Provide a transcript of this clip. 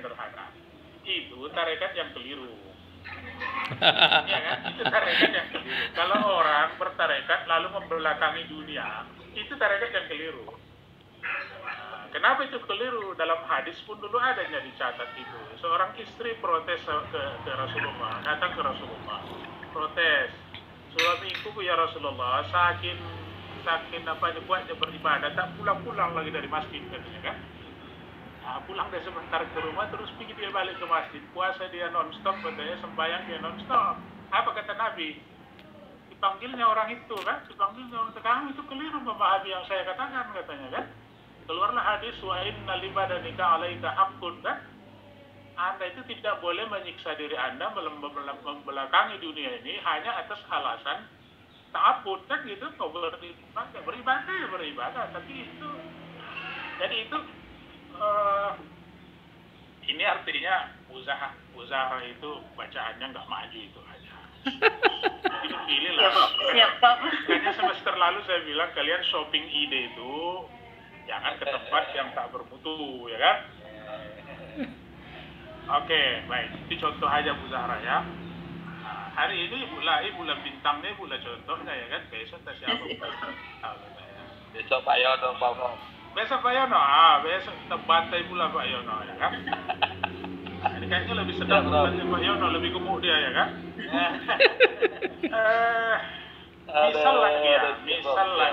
sederhana. Itu tarekat yang keliru. Ya kan? Itu tarekat yang keliru. Kalau orang bertarekat lalu membelakangi dunia, itu tarekat yang keliru. Kenapa itu keliru? Dalam hadis pun dulu adanya dicatat itu. Seorang istri protes ke Rasulullah, datang ke Rasulullah, protes, suamiku ya Rasulullah, saking apa aja buatnya beribadah, tak pulang-pulang lagi dari masjid katanya kan. Nah, pulang dia sebentar ke rumah, terus pergi dia balik ke masjid, puasa dia non-stop katanya, sembahyang dia non-stop. Apa kata Nabi? Dipanggilnya orang itu kan, dipanggilnya orang kamu itu keliru memahami yang saya katakan katanya kan. Keluarlah hadis wa inna libadanika alaika haqqun kan. Anda itu tidak boleh menyiksa diri Anda membelakangi dunia ini hanya atas alasan ta'abbud kan gitu. Kau beribadah tapi itu jadi itu ini artinya usaha itu bacaannya nggak maju itu aja. Jadi pilih lah. Kayaknya semester lalu saya bilang kalian shopping ide itu jangan ke tempat yang tak bermutu, ya kan? Oke, baik. Itu contoh aja Bu Zahra ya. Nah, hari ini bulan bintang nih, bulan contohnya ya kan? Besok tak siapa? Besok Pak Yono, Pak. Besok Pak Yono, besok terbantai pula Pak Yono, ya kan? Ini kayaknya lebih sedang bulannya Pak Yono, lebih gemuk dia ya kan? Misal lagi ya, misal lagi.